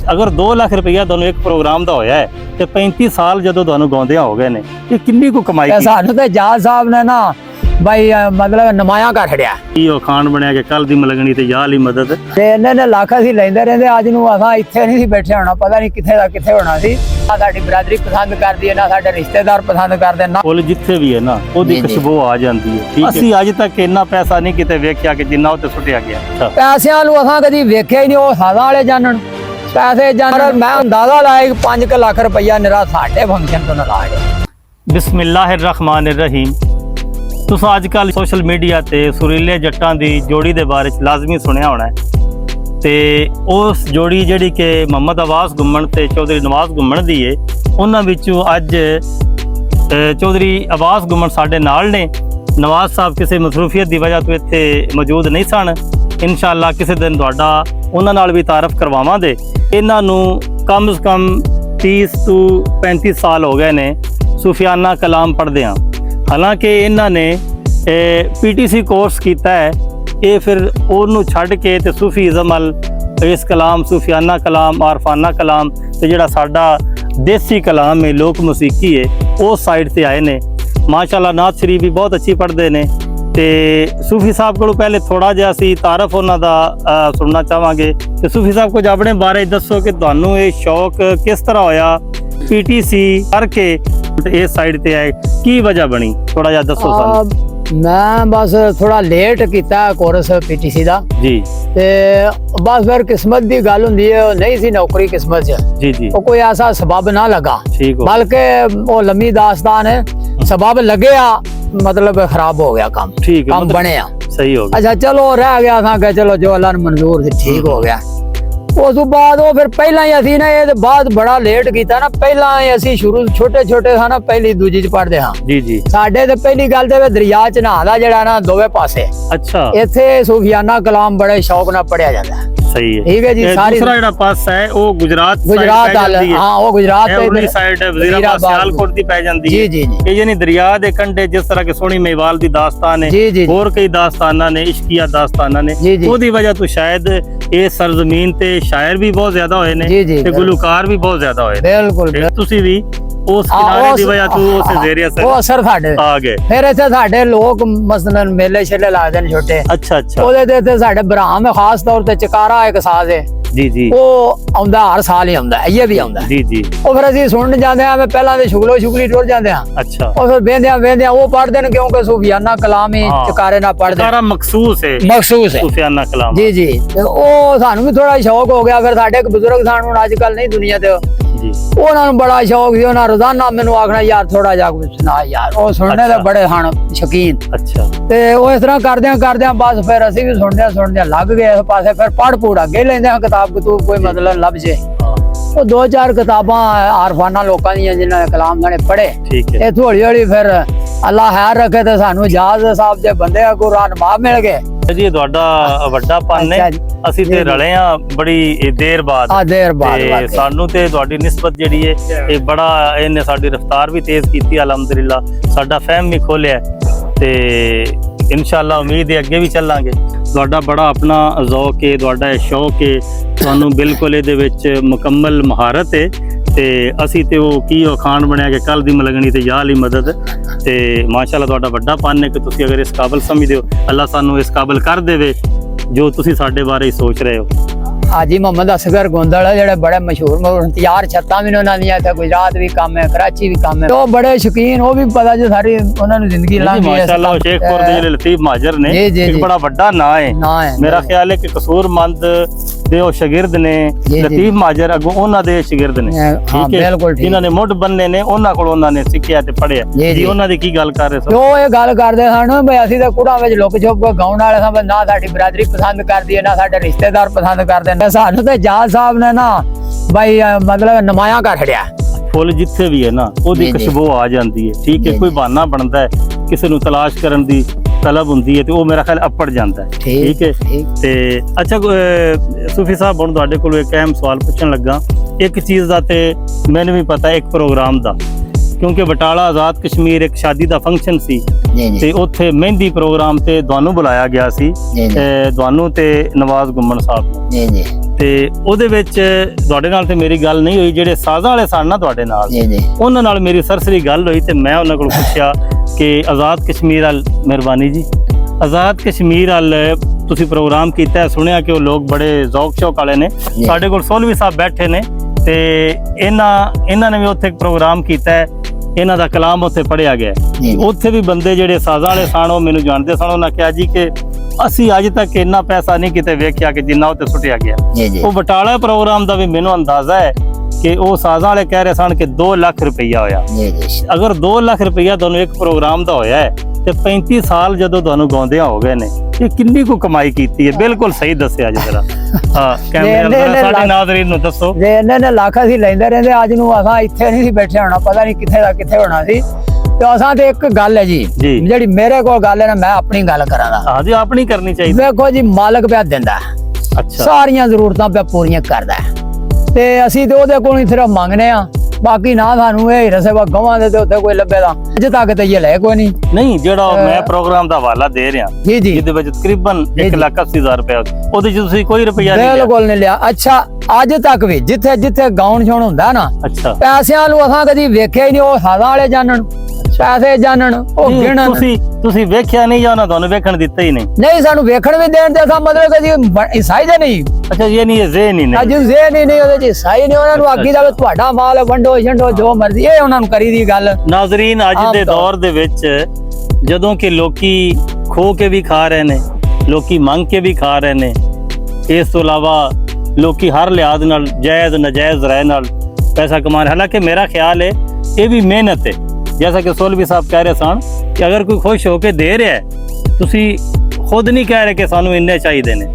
ਅਗਰ 2 ਲੱਖ ਰੁਪਇਆ ਤੁਹਾਨੂੰ ਇੱਕ ਪ੍ਰੋਗਰਾਮ ਦਾ ਹੋਇਆ ਹੈ ਤੇ 35 ਸਾਲ ਜਦੋਂ ਤੁਹਾਨੂੰ ਗਾਉਂਦਿਆਂ ਹੋ ਗਏ ਨੇ, ਇਹ ਕਿੰਨੀ ਕੁ ਕਮਾਈ ਕੀਤੀ? ਸਾਨੂੰ ਤੇ ਜੱਜ ਸਾਹਿਬ ਨੇ ਨਾ ਬਾਈ ਮਤਲਬ ਨਮਾਇਆ ਕਰ ਛੜਿਆ। ਕੀ ਉਹ ਖਾਨ ਬਣਿਆ ਕਿ ਕੱਲ ਦੀ ਮਲੰਗਣੀ ਤੇ ਯਾਰ ਲਈ ਮਦਦ। ਤੇ ਇਹਨਾਂ ਨੇ ਲੱਖ ਅਸੀਂ ਲੈਂਦੇ ਰਹਿੰਦੇ, ਅੱਜ ਨੂੰ ਅਸਾਂ ਇੱਥੇ ਨਹੀਂ ਸੀ ਬੈਠੇ ਹੋਣਾ, ਪਤਾ ਨਹੀਂ ਕਿੱਥੇ ਦਾ ਕਿੱਥੇ ਹੋਣਾ ਸੀ। ਨਾ ਸਾਡੀ ਬਰਾਦਰੀ ਪਸੰਦ ਕਰਦੀ ਹੈ, ਨਾ ਸਾਡੇ ਰਿਸ਼ਤੇਦਾਰ ਪਸੰਦ ਕਰਦੇ, ਨਾ ਫੁੱਲ ਜਿੱਥੇ ਵੀ ਹੈ ਨਾ ਉਹਦੀ ਖੁਸ਼ਬੂ ਆ ਜਾਂਦੀ ਹੈ। ਠੀਕ ਹੈ, ਅਸੀਂ ਅੱਜ ਤੱਕ ਇੰਨਾ ਪੈਸਾ ਨਹੀਂ ਕਿਤੇ ਵੇਖਿਆ ਕਿ ਜਿੰਨਾ ਉੱਤੇ ਸੁੱਟਿਆ ਗਿਆ। ਪੈਸਿਆਂ ਨੂੰ ਅਸਾਂ ਕਦੀ ਵੇਖਿਆ ਹੀ ਨਹੀਂ, ਉਹ ਸਾਦਾ ਵਾਲੇ ਜਾਣਨ ਪੈਸੇ ਜਾਣਨ। ਮੈਂ ਅੰਦਾਜ਼ਾ ਲਾਇਆ 5 ਲੱਖ ਰੁਪਇਆ ਨਿਰਾ ਸਾਡੇ ਫੰਕਸ਼ਨ ਤੋਂ ਨਾਰਾਜ਼ ਹੈ। ਬਿਸਮਿल्लाहिर्रहमानिर्रहीम। ਤੁਸੀਂ ਅੱਜ ਕੱਲ ਸੋਸ਼ਲ ਮੀਡੀਆ ਤੇ ਸੁਰੀਲੇ ਜੱਟਾਂ ਦੀ ਜੋੜੀ ਦੇ ਬਾਰੇ ਚ ਲਾਜ਼ਮੀ ਸੁਣਿਆ ਹੋਣਾ ਹੈ, ਤੇ ਉਸ ਜੋੜੀ ਜਿਹੜੀ ਕਿ ਮੁਹੰਮਦ ਅਵਾਸ ਗੁੰਮਣ ਤੇ ਚੌਧਰੀ ਨਵਾਜ਼ ਗੁੰਮਣ ਦੀ ਹੈ, ਉਹਨਾਂ ਵਿੱਚੋਂ ਅੱਜ ਚੌਧਰੀ ਅਵਾਸ ਗੁੰਮਣ ਸਾਡੇ ਨਾਲ ਨੇ। ਨਵਾਜ਼ ਸਾਹਿਬ ਕਿਸੇ ਮਸਰੂਫੀਅਤ ਦੀ ਵਜ੍ਹਾ ਤੋਂ ਇੱਥੇ ਮੌਜੂਦ ਨਹੀਂ ਸਨ। ਇਨਸ਼ਾਅੱਲਾ ਕਿਸੇ ਦਿਨ ਤੁਹਾਡਾ ਉਹਨਾਂ ਨਾਲ ਵੀ ਤਾਰਫ ਕਰਵਾਵਾਂਗੇ। ਇਹਨਾਂ ਨੂੰ ਕਮ ਸੇ ਕਮ 30 ਤੋਂ 35 ਸਾਲ ਹੋ ਗਏ ਨੇ ਸੂਫੀਆਨਾ ਕਲਾਮ ਪੜ੍ਹਦਿਆਂ। ਹਾਲਾਂਕਿ ਇਹਨਾਂ ਨੇ PTC ਕੋਰਸ ਕੀਤਾ ਹੈ, ਇਹ ਫਿਰ ਉਹਨੂੰ ਛੱਡ ਕੇ ਤੇ ਸੂਫੀਜ਼ਮ ਵੱਲ ਇਸ ਕਲਾਮ ਸੂਫੀਆਨਾ ਕਲਾਮ ਆਰਫਾਨਾ ਕਲਾਮ ਤੇ ਜਿਹੜਾ ਸਾਡਾ ਦੇਸੀ ਕਲਾਮ ਹੈ ਲੋਕ ਮੌਸੀਕੀ ਹੈ ਉਸ ਸਾਈਡ ਤੇ ਆਏ ਨੇ। ਮਾਸ਼ਾਅੱਲਾ ਨਾਤ ਸ਼ਰੀਫ ਵੀ ਬਹੁਤ ਅੱਛੀ ਪੜ੍ਹਦੇ ਨੇ। ਤੇ ਸੂਫੀ ਸਾਹਿਬ ਕੋਲੋਂ ਪਹਿਲੇ ਥੋੜਾ ਜਿਹਾ ਅਸੀਂ ਤਾਰਫ ਉਹਨਾਂ ਦਾ ਸੁਣਨਾ ਚਾਹਾਂਗੇ। ਤੇ ਸੂਫੀ ਸਾਹਿਬ ਕੁਝ ਆਪਣੇ ਬਾਰੇ ਦੱਸੋ ਕਿ ਤੁਹਾਨੂੰ ਇਹ ਸ਼ੌਕ ਕਿਸ ਤਰ੍ਹਾਂ ਹੋਇਆ, PTC ਕਰਕੇ ਇਸ ਸਾਈਡ ਤੇ ਆਏ, ਕੀ ਵਜ੍ਹਾ ਬਣੀ, ਥੋੜਾ ਜਿਹਾ ਦੱਸੋ ਸਾਨੂੰ। ਮੈਂ ਬਸ ਥੋੜਾ ਲੇਟ ਕੀਤਾ ਕੋਰਸ PTC ਦਾ ਜੀ, ਤੇ ਬਸ ਫਿਰ ਕਿਸਮਤ ਦੀ ਗੱਲ ਹੁੰਦੀ ਹੈ, ਨਹੀਂ ਸੀ ਨੌਕਰੀ ਕਿਸਮਤ 'ਚ। ਜੀ ਜੀ, ਉਹ ਕੋਈ ਐਸਾ ਸਬਬ ਨਾ ਲਗਾ, ਬਲਕਿ ਉਹ ਲੰਮੀ ਦਾਸਤਾਨ ਹੈ। ਸਬਬ ਲੱਗਿਆ मतलब खराब हो गया काम। ठीक है, काम बने सही हो गया। अच्छा चलो रह गया था कि चलो जो अल्लाह ने मंजूर थी ठीक हो गया। उस बाद वो फिर पहला ही असी ना ये बाद बड़ा लेट किया ना, पहला ही असी शुरू छोटे छोटे था ना, पहली दूजी च पढ़ते हाँ जी जी। साडे ते पहली गल ते दरिया च नहादा जेड़ा ना दोवे पासे। अच्छा, इत्थे सूफियाना कलाम बड़े शौक नाल पढ़िया जाता है। सही है, ठीक है जी। सारी दूसरा जेड़ा पासा है वो गुजरात वाल, हाँ वो गुजरात उरली साइड है, वजीराबाद सियालकोट दी पै जांदी है। जी जी, यानी दरिया दे कंढे जिस तरह के सोनी मेवाल दी दास्तान है, जी जी, और कई दास्ताना ने, इश्किया दास्ताना ने, ओदी वजह तो शायद ये सरजमीन ते शायर भी बहुत ज्यादा होए ने ते गुलकार भी बहुत ज्यादा होए। बिल्कुल, तुसी भी उस किनारे दी वजह तो उस ज़रिए से वो असर साडे आ गए। फिर इत्थे साडे लोग मसलन मेले शेले लादे ने छोटे। अच्छा अच्छा, ओदे ते इत्थे साडे बराम खास तौर ते चकारा एक साज है। जी जी, वो आंदा हर साल ही आंदा, ये भी आंदा। जी जी, ਉਹ ਫਿਰ ਅਸੀਂ ਸੁਣਨ ਜਾਂਦੇ ਆ, ਮੈਂ ਪਹਿਲਾਂ ਤੇ ਸ਼ੁਗਲੀ ਟੁਰ ਜਾਂਦੇ ਆ। अच्छा, ਉਹ ਫਿਰ ਵੇਂਦਿਆਂ ਉਹ ਪੜ੍ਹਦੇ ਨੇ ਕਿਉਂਕਿ ਸੂਫੀਆਨਾ ਕਲਾਮ ਹੀ ਚਕਾਰੇ ਨਾਲ ਪੜ੍ਹਦੇ। ਸਾਰਾ ਮਖਸੂਸ ਹੈ ਸੂਫੀਆਨਾ ਕਲਾਮ। ਜੀ ਜੀ, ਤੇ ਉਹ ਸਾਨੂੰ ਵੀ ਥੋੜਾ ਸ਼ੌਕ ਹੋ ਗਿਆ। ਫਿਰ ਸਾਡੇ ਇੱਕ ਬਜ਼ੁਰਗ ਸਨ, ਹੁਣ ਅੱਜ ਕੱਲ ਨਹੀਂ ਦੁਨੀਆ ਤੇ, ਜੀ, ਉਹਨਾਂ ਨੂੰ ਬੜਾ ਸ਼ੌਕ ਸੀ। ਉਹਨਾਂ ਰੋਜ਼ਾਨਾ ਮੈਨੂੰ ਆਖਣਾ ਯਾਰ ਥੋੜਾ ਜਿਹਾ ਕੁਝ ਸੁਣਾ ਯਾਰ, ਉਹ ਸੁਣਨੇ ਦੇ ਬੜੇ ਹਨ ਸ਼ੌਕੀਨ। ਅੱਛਾ, ਤੇ ਉਹ ਇਸ ਤਰ੍ਹਾਂ ਕਰਦਿਆਂ ਬਸ ਫਿਰ ਅਸੀਂ ਵੀ ਸੁਣਦਿਆਂ ਲੱਗ ਗਏ ਇਸ ਪਾਸੇ। ਫਿਰ ਪੜ੍ਹ ਅੱਗੇ ਲੈਂਦੇ ਹਾਂ ਕਿਤਾਬ ਕਤੂਬ ਕੋਈ ਮਤਲਬ ਲੱਭ ਜੇ। ਉਹ 2-4 ਕਿਤਾਬਾਂ ਆਰਫਾਨਾ ਲੋਕਾਂ ਦੀਆਂ ਜਿਨ੍ਹਾਂ ਨੇ ਕਲਾਮ ਨੇ ਪੜ੍ਹੇ। ਇਹ ਹੌਲੀ ਹੌਲੀ ਫਿਰ ਅੱਲਾ ਖੈਰ ਰੱਖੇ ਤੇ ਸਾਨੂੰ ਇਜਾਜ਼ ਸਾਹਿਬ ਦੇ ਬੰਦੇ ਕੋ ਰਾਹਨੁਮਾ ਮਿਲ ਗਏ। ਜੀ ਤੁਹਾਡਾ ਵੱਡਾ ਪੰਨ ਨੇ, ਅਸੀਂ ਤੇ ਰਲੇ ਆ ਬੜੀ ਦੇਰ ਬਾਅਦ। ਤੇ ਸਾਨੂੰ ਤੇ ਤੁਹਾਡੀ ਨਿਸਬਤ ਜਿਹੜੀ ਹੈ ਇਹ ਬੜਾ, ਇਹਨੇ ਸਾਡੀ ਰਫਤਾਰ ਵੀ ਤੇਜ਼ ਕੀਤੀ ਅਲਹਮਦੁਲਿਲਾ, ਸਾਡਾ ਫਹਿਮ ਵੀ ਖੋਲਿਆ ਤੇ ਇਨਸ਼ਾਅੱਲਾ ਉਮੀਦ ਹੈ ਅੱਗੇ ਵੀ ਚੱਲਾਂਗੇ। ਤੁਹਾਡਾ ਬੜਾ ਆਪਣਾ ਜ਼ੌਕ ਹੈ, ਤੁਹਾਡਾ ਸ਼ੌਕ ਹੈ, ਤੁਹਾਨੂੰ ਬਿਲਕੁਲ ਇਹਦੇ ਵਿੱਚ ਮੁਕੰਮਲ ਮਹਾਰਤ ਹੈ। ਤੇ ਅਸੀਂ ਤੇ ਉਹ ਕੀ ਉਹ ਖਾਨ ਬਣਿਆ ਕਿ ਕੱਲ ਦੀ ਮਲੰਗਣੀ ਤੇ ਯਾਰ ਲਈ ਮਦਦ। ਤੇ ਮਾਸ਼ਾਅੱਲਾ ਤੁਹਾਡਾ ਵੱਡਾ ਪੰਨ ਹੈ ਕਿ ਤੁਸੀਂ ਅਗਰ ਇਸ ਕਾਬਲ ਸਮਝਦੇ ਹੋ, ਅੱਲਾ ਸਾਨੂੰ ਇਸ ਕਾਬਲ ਕਰ ਦੇਵੇ ਜੋ ਤੁਸੀਂ ਸਾਡੇ ਬਾਰੇ ਸੋਚ ਰਹੇ ਹੋ। हाजी मोहम्मद असगर गोंदल जेडे बड़े मशहूर तैयार छत्तां भी उन्हां दियां इत्थे गुजरात भी काम है, कराची भी काम है। तो बड़े शौकीन, वो भी पता जो सारी उन्हां नूं जिंदगी लंघ गई। माशाअल्लाह शेखपुर दे जेडे लतीफ महाजर ने एक बड़ा बड़ा नाम है। मेरा ख्याल है कि कसूरमंद दे ओ शागिर्द ने लतीफ महाजर, अगों उन्हां दे शागिर्द ने। ठीक है, बिल्कुल जिन्हां ने मुठ बनने ने उन्हां कोल उन्हां ने सिੱਖਿਆ ਤੇ ਪੜ੍ਹਿਆ। जी उन्हां दी की गल कर रहे सो? ਉਹ ਇਹ ਗੱਲ ਕਰਦੇ ਸਨ ਬਈ ਅਸੀਂ ਤਾਂ ਕੁੜਾਂ ਵਿੱਚ ਲੁਕ ਛੁਪ ਕੇ ਗਾਉਣ ਵਾਲੇ ਸਾਂ, ਨਾ ਸਾਡੀ ਬਰਾਦਰੀ ਪਸੰਦ ਕਰਦੀ ਹੈ, ਨਾ ਸਾਡੇ ਰਿਸ਼ਤੇਦਾਰ ਪਸੰਦ ਕਰਦੇ ਨੇ। ਸਾਨੂੰ ਤੇ ਜੱਜ ਸਾਹਿਬ ਨੇ ਨਾ ਬਾਈ ਮਤਲਬ ਨਮਾਇਆ ਕਰ ਛੜਿਆ। ਫੁੱਲ ਜਿੱਥੇ ਵੀ ਹੈ ਨਾ ਉਹਦੀ ਖੁਸ਼ਬੂ ਆ ਜਾਂਦੀ ਹੈ। ਠੀਕ ਹੈ, ਕੋਈ ਬਹਾਨਾ ਬਣਦਾ ਹੈ, ਕਿਸੇ ਨੂੰ ਤਲਾਸ਼ ਕਰਨ ਦੀ ਤਲਬ ਹੁੰਦੀ ਹੈ ਤੇ ਉਹ ਮੇਰਾ ਖਿਆਲ ਅੱਪੜ ਜਾਂਦਾ ਹੈ। ਠੀਕ ਹੈ, ਤੇ ਅੱਛਾ ਸੂਫੀ ਸਾਹਿਬ ਹੁਣ ਤੁਹਾਡੇ ਕੋਲ ਇੱਕ ਅਹਿਮ ਸਵਾਲ ਪੁੱਛਣ ਲੱਗਾ। ਇੱਕ ਚੀਜ਼ ਦਾ ਤੇ ਮੈਨੂੰ ਵੀ ਪਤਾ, ਇੱਕ ਪ੍ਰੋਗਰਾਮ ਦਾ ਕਿਉਂਕਿ ਬਟਾਲਾ ਆਜ਼ਾਦ ਕਸ਼ਮੀਰ ਇੱਕ ਸ਼ਾਦੀ ਦਾ ਫੰਕਸ਼ਨ ਸੀ ਜੀ ਜੀ ਤੇ ਉੱਥੇ ਮਹਿੰਦੀ ਪ੍ਰੋਗਰਾਮ ਤੇ ਤੁਹਾਨੂੰ ਬੁਲਾਇਆ ਗਿਆ ਸੀ, ਤੁਹਾਨੂੰ ਤੇ ਨਵਾਜ਼ ਗੁੰਮਣ ਸਾਹਿਬ ਨੂੰ ਜੀ ਜੀ ਤੇ ਉਹਦੇ ਵਿੱਚ ਤੁਹਾਡੇ ਨਾਲ ਤੇ ਮੇਰੀ ਗੱਲ ਨਹੀਂ ਹੋਈ। ਜਿਹੜੇ ਸਾਜ਼ਾਂ ਵਾਲੇ ਸਨ ਨਾ ਤੁਹਾਡੇ ਨਾਲ, ਜੀ ਜੀ ਉਹਨਾਂ ਨਾਲ ਮੇਰੀ ਸਰਸਰੀ ਗੱਲ ਹੋਈ ਤੇ ਮੈਂ ਉਹਨਾਂ ਕੋਲ ਪੁੱਛਿਆ ਕਿ ਆਜ਼ਾਦ ਕਸ਼ਮੀਰ ਵੱਲ, ਮਿਹਰਬਾਨੀ ਜੀ, ਆਜ਼ਾਦ ਕਸ਼ਮੀਰ ਵੱਲ ਤੁਸੀਂ ਪ੍ਰੋਗਰਾਮ ਕੀਤਾ, ਸੁਣਿਆ ਕਿ ਉਹ ਲੋਕ ਬੜੇ ਜ਼ੌਕ ਸ਼ੌਕ ਵਾਲੇ ਨੇ। ਸਾਡੇ ਕੋਲ ਸੋਲਵੀ ਸਾਹਿਬ ਬੈਠੇ ਨੇ ਤੇ ਇਹਨਾਂ ਨੇ ਵੀ ਉੱਥੇ ਇੱਕ ਪ੍ਰੋਗਰਾਮ ਕੀਤਾ ਹੈ, ਇਹਨਾਂ ਦਾ ਕਲਾਮ ਉੱਥੇ ਪੜ੍ਹਿਆ ਗਿਆ। ਉੱਥੇ ਵੀ ਬੰਦੇ ਜਿਹੜੇ ਸਾਜ਼ਾਂ ਵਾਲੇ ਸਨ ਉਹ ਮੈਨੂੰ ਜਾਣਦੇ ਸਨ। ਉਹਨਾਂ ਕਿਹਾ ਜੀ ਕਿ ਅਸੀਂ ਅੱਜ ਤੱਕ ਇੰਨਾ ਪੈਸਾ ਨਹੀਂ ਕਿਤੇ ਵੇਖਿਆ ਕਿ ਜਿੰਨਾ ਉੱਥੇ ਸੁੱਟਿਆ ਗਿਆ। ਉਹ ਬਟਾਲਾ ਪ੍ਰੋਗਰਾਮ ਦਾ ਵੀ ਮੈਨੂੰ ਅੰਦਾਜ਼ਾ ਹੈ ਕਿ ਉਹ ਸਾਜ਼ਾਂ ਵਾਲੇ ਕਹਿ ਰਹੇ ਸਨ ਕਿ 2 ਲੱਖ ਰੁਪਈਆ ਹੋਇਆ। ਅਗਰ 2 ਲੱਖ ਰੁਪਈਆ ਤੁਹਾਨੂੰ ਇੱਕ ਪ੍ਰੋਗਰਾਮ ਦਾ ਹੋਇਆ ਹੈ ਤੇ 35 ਸਾਲ ਜਦੋਂ ਤੁਹਾਨੂੰ ਗਾਉਂਦਿਆਂ ਹੋ ਗਏ ਨੇ, ਇਹ ਕਿੰਨੀ ਕੁ ਕਮਾਈ ਕੀਤੀ ਹੈ? ਬਿਲਕੁਲ ਸਹੀ ਦੱਸਿਆ ਜੀ ਜਰਾ। ਹਾਂ, ਕੈਮਰੇ ਸਾਡੇ ਨਾਜ਼ਰੀਨ ਨੂੰ ਦੱਸੋ। ਜੇ ਇਹਨਾਂ ਲੱਖ ਅਸੀਂ ਲੈਂਦੇ ਰਹਿੰਦੇ, ਅੱਜ ਨੂੰ ਅਸਾਂ ਇੱਥੇ ਨਹੀਂ ਸੀ ਬੈਠੇ ਹੋਣਾ, ਪਤਾ ਨਹੀਂ ਕਿੱਥੇ ਦਾ ਕਿੱਥੇ ਹੋਣਾ ਸੀ। ਤੇ ਅਸਾਂ ਤੇ ਇੱਕ ਗੱਲ ਹੈ ਜੀ, ਜਿਹੜੀ ਮੇਰੇ ਕੋਲ ਗੱਲ ਹੈ ਨਾ, ਮੈਂ ਆਪਣੀ ਗੱਲ ਕਰਾਂਗਾ। ਹਾਂ ਜੀ, ਆਪਣੀ ਕਰਨੀ ਚਾਹੀਦੀ। ਵੇਖੋ ਜੀ, ਮਾਲਕ ਪਿਆ ਦਿੰਦਾ, ਅੱਛਾ, ਸਾਰੀਆਂ ਜ਼ਰੂਰਤਾਂ ਪਿਆ ਪੂਰੀਆਂ ਕਰਦਾ ਤੇ ਅਸੀਂ ਤੇ ਉਹਦੇ ਕੋਲ ਹੀ ਸਿਰਫ ਮੰਗਨੇ ਆ। ਬਾਕੀ ਨਾ ਸਾਨੂੰ ਇਹ ਰਸੇਵਾ ਗਵਾਂ ਦੇ ਤੇ ਉੱਥੇ ਕੋਈ ਲੱਭੇ ਦਾ ਅਜੇ ਤੱਕ ਤੇ ਇਹ ਲੈ ਕੋਈ ਨਹੀਂ। ਜਿਹੜਾ ਮੈਂ ਪ੍ਰੋਗਰਾਮ ਦਾ ਹਵਾਲਾ ਦੇ ਰਿਹਾ ਜੀ ਜੀ, ਜਿਹਦੇ ਵਿੱਚ ਤਕਰੀਬਨ 1,80,000 ਰੁਪਏ, ਉਹਦੇ ਚ ਤੁਸੀਂ ਕੋਈ ਰੁਪਈਆ ਨਹੀਂ ਲਿਆ? ਬਿਲਕੁਲ ਨਹੀਂ ਲਿਆ। ਅੱਛਾ, ਅੱਜ ਤੱਕ ਵੀ ਜਿੱਥੇ ਜਿੱਥੇ ਗਾਉਣ ਛੋਣ ਹੁੰਦਾ ਨਾ, ਅੱਛਾ, ਪੈਸਿਆਂ ਨੂੰ ਅਸਾਂ ਕਦੀ ਵੇਖਿਆ ਹੀ ਨਹੀਂ। ਉਹ ਸਾਜ਼ਾਂ ਵਾਲੇ ਜਾਣਨ, ਪੈਸੇ ਜਾਣਨ, ਉਹ ਗਿਣਨ। ਤੁਸੀਂ ਵੇਖਿਆ ਨਹੀਂ ਜਾਂ ਉਹਨਾਂ ਤੁਹਾਨੂੰ ਵੇਖਣ ਦਿੱਤਾ ਹੀ ਨਹੀਂ? ਨਹੀਂ, ਸਾਨੂੰ ਵੇਖਣ ਵੀ ਦੇਣ ਤੇ ਅਸਾਂ ਮਤਲਬ ਕਿ ਜੀ ਈਸਾਈ ਦੇ ਨਹੀਂ। ਅੱਛਾ, ਇਹ ਨਹੀਂ, ਜ਼ੇ ਨਹੀਂ ਅੱਜ ਜ਼ੇ ਨਹੀਂ ਉਹਦੇ ਚ ਈਸਾਈ ਨਹੀਂ। ਉਹਨਾਂ ਨੂੰ ਆਗੀ ਦਾ ਤੁਹਾਡਾ ਮਾਲ ਵੰਡੋ ਛੰਡੋ ਜੋ ਮਰਜ਼ੀ, ਇਹ ਉਹਨਾਂ ਨੂੰ ਕਰੀ ਦੀ ਗੱਲ। ਨਾਜ਼ਰੀਨ, ਅੱਜ ਦੇ ਦੌਰ ਦੇ ਵਿੱਚ ਜਦੋਂ ਕਿ ਲੋਕੀ ਖੋ ਕੇ ਵੀ ਖਾ ਰਹੇ ਨੇ, ਲੋਕੀ ਮੰਗ ਕੇ ਵੀ ਖਾ ਰਹੇ ਨੇ, ਇਸ ਤੋਂ ਇਲਾਵਾ ਲੋਕੀ ਹਰ ਲਿਹਾਜ਼ ਨਾਲ ਜਾਇਜ਼ ਨਜਾਇਜ਼ ਰਾਏ ਨਾਲ ਪੈਸਾ ਕਮਾ ਰਹੇ। ਹਾਲਾਂਕਿ ਮੇਰਾ ਖਿਆਲ ਹੈ ਇਹ ਵੀ ਮਿਹਨਤ ਹੈ। जैसा कि सोलवी साहब कह रहे सन कि अगर कोई खुश होके दे रहा है, तुसी खुद नहीं कह रहे कि सानू इन्ने चाहिए ने।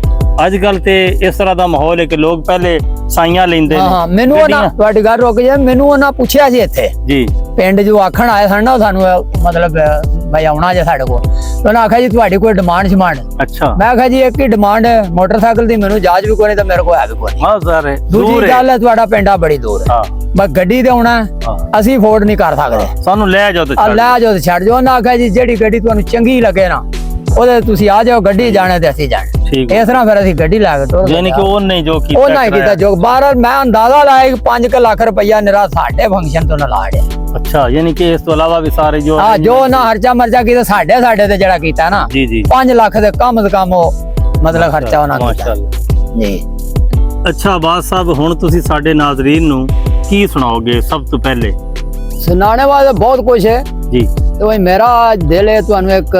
अजकल ते इस तरह दा माहौल है कि लोग पहले साइयां लेंदे ने। हां, मेनू ना ਤੁਹਾਡੀ ਗੱਲ ਰੁਕ ਜਾ। ਮੈਨੂੰ ਉਹਨਾਂ ਪੁੱਛਿਆ ਸੀ ਇੱਥੇ ਜੀ, ਪਿੰਡ ਜੋ ਆਖਣ ਆਏ ਸਨ ਨਾ ਸਾਨੂੰ, ਮਤਲਬ ਭਾਈ ਆਉਣਾ ਜੇ ਸਾਡੇ ਕੋਲ, ਉਹਨਾਂ ਆਖਿਆ ਜੀ ਤੁਹਾਡੀ ਕੋਈ ਡਿਮਾਂਡ ਸ਼ਮਾਂਡ? ਅੱਛਾ, ਮੈਂ ਕਿਹਾ ਜੀ ਇੱਕ ਹੀ ਡਿਮਾਂਡ ਹੈ, ਮੋਟਰਸਾਈਕਲ ਦੀ। ਮੈਨੂੰ ਜਾਜ ਵੀ ਕੋਈ ਨਹੀਂ ਤੇ ਮੇਰੇ ਕੋਲ ਹੈ ਵੀ ਕੋਈ ਨਹੀਂ। ਹਾਂ ਸਰ, ਦੂਜੀ ਗੱਲ ਹੈ ਤੁਹਾਡਾ ਪਿੰਡਾ ਬੜੀ ਦੂਰ ਹੈ। ਬਸ ਗੱਡੀ ਤੇ ਆਉਣਾ, ਅਸੀਂ ਅਫੋਰਡ ਨਹੀਂ ਕਰ ਸਕਦੇ, ਸਾਨੂੰ ਲੈ ਜਾਓ ਤੇ ਛੱਡ ਜਾਓ। ਉਹਨਾਂ ਆਖਿਆ ਜੀ ਜਿਹੜੀ ਗੱਡੀ ਤੁਹਾਨੂੰ ਚੰਗੀ ਲੱਗੇ ਨਾ, ਉਹਦੇ ਤੁਸੀਂ ਆ ਜਾਓ, ਗੱਡੀ ਜਾਣੇ ਤੇ ਅਸੀਂ ਜਾਣੇ। ਇਸ ਤਰ੍ਹਾਂ ਫਿਰ ਅਸੀਂ ਗੱਡੀ ਲੈ ਕੇ ਟੁਰ ਗਏ। ਯਾਨੀ ਕਿ ਉਹ ਨਹੀਂ ਜੋ ਕੀਤਾ, ਉਹ ਨਹੀਂ ਕੀਤਾ ਜੋ ਬਾਹਰ। ਮੈਂ ਅੰਦਾਜ਼ਾ ਲਾਇਆ 5 ਲੱਖ ਰੁਪਈਆ ਨਿਰਾ ਸਾਡੇ ਫੰਕਸ਼ਨ ਤੋਂ ਨਾ ਲਾ ਡਿਆ। ਅੱਛਾ, ਯਾਨੀ ਕਿ ਇਸ ਤੋਂ ਇਲਾਵਾ ਵੀ ਸਾਰੇ ਜੋ ਜੋ ਨਾ ਖਰਚਾ ਮਰਚਾ ਕੀਤਾ ਸਾਡੇ ਤੇ ਜਿਹੜਾ ਕੀਤਾ ਨਾ, ਜੀ ਜੀ 5 ਲੱਖ ਦੇ ਕਮ ਸੇ ਕਮ ਉਹ ਮਤਲਬ ਖਰਚਾ ਉਹਨਾਂ ਕੀਤਾ। ਮਾਸ਼ਾਅੱਲਾ ਜੀ। ਅੱਛਾ ਬਾਦ ਸਾਹਿਬ, ਹੁਣ ਤੁਸੀਂ ਸਾਡੇ ਨਾਜ਼ਰੀਨ ਨੂੰ ਕੀ ਸੁਣਾਓਗੇ? ਸਭ ਤੋਂ ਪਹਿਲੇ ਸੁਣਾਉਣੇ ਵਾਲਾ ਬਹੁਤ ਕੁਝ ਹੈ ਜੀ। ਤੇ ਮੇਰਾ ਦਿਲ ਹੈ ਤੁਹਾਨੂੰ ਇੱਕ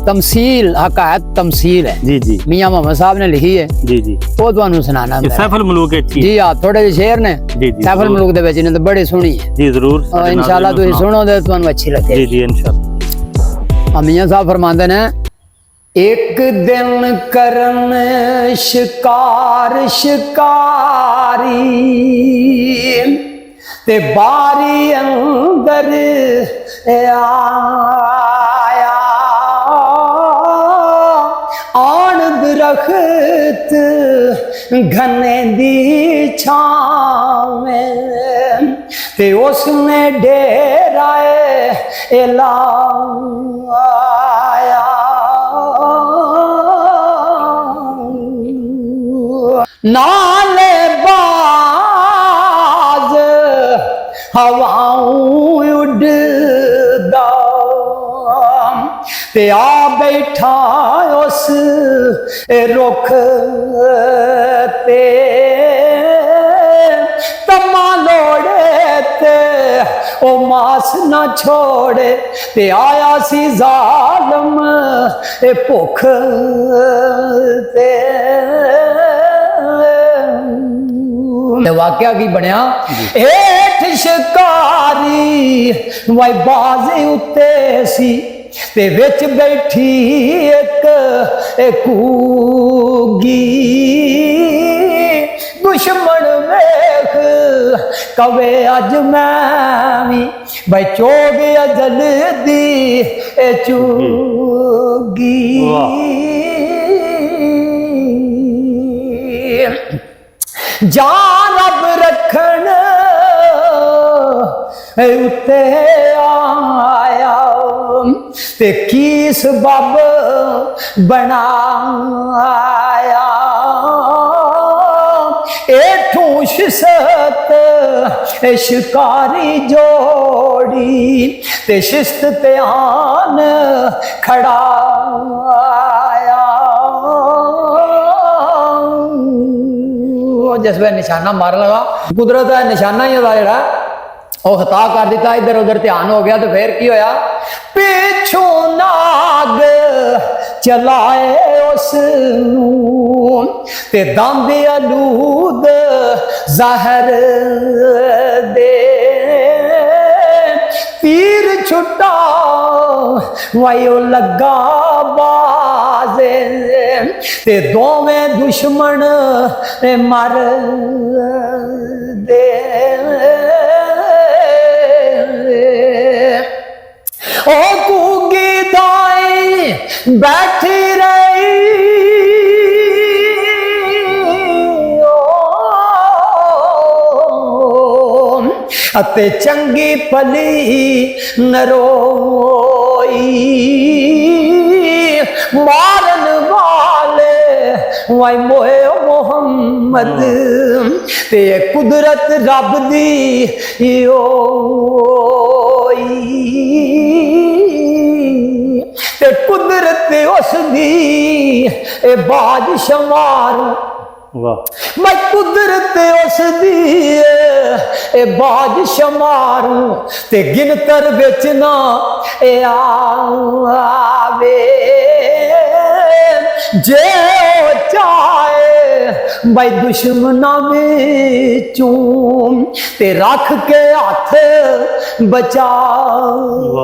तमसील हकायत तमसील है जी जी, मियां मोहम्मद साहब ने लिखी है जी जी, वो ਤੁਹਾਨੂੰ ਸੁਣਾਣਾ है। सैफुल मुलूक है जी। हां, थोड़े ਜਿਹੇ ਸ਼ੇਰ ਨੇ जी जी, सैफुल मुलूक ਦੇ ਵਿੱਚ ਨੇ ਤਾਂ ਬੜੇ ਸੋਹਣੀ ਹੈ जी। जरूर, इंशाल्लाह ਤੁਸੀਂ ਸੁਣੋ ਤੇ ਤੁਹਾਨੂੰ ਅੱਛੀ ਲੱਗੇ जी जी, इंशाल्लाह। मियां साहब फरमाते ने, एक दिन करन शिकार शिकारी ते बारी अंदर आया, आन दरख्त घने दी छावें ते उसने डेराए लाया, नाले बाज हवाऊं उड़दा ते आ बैठा उस रुख ते तमा लोड़े ते ओ मास ना छोड़े ते आया सी जालम भुख ते वाकया की बनया, हेठ शिकारी वाई बाजे उत्ते सी ते विच बैठी एक कूगी, दुश्मन वेख कवे अज मैं भी भाई चोग अजल दी चूगी, जान रब रखन उत्ते आया ते की सबब बनाया एठू शिस्त शिकारी जोड़ी ते शिस्त ते आन खड़ाया जिस वे निशाना मार लगा कुदरत का निशाना ही होता जड़ा वो खता कर दिता इधर उधर ध्यान हो गया तो फिर की होया पिछू नाग चलाए उसनू ते दंद अलूद जहर दे तीर छुट्टा वायो लगा बाजे ते दोवें दुश्मन मर दे ओ कूगी दाई बैठी रही अते चंगी पली नरोई मारन वाले वाई मोहे मोहम्मद ते कुदरत रब दी ते कुदरत उस दी ए बाज शमार मैं कुदरत उस दी ए बाज शमारू ते गिनतर बेचना ए आवे जे चाहे भाई दुश्मना में ते रख के हाथ बचावे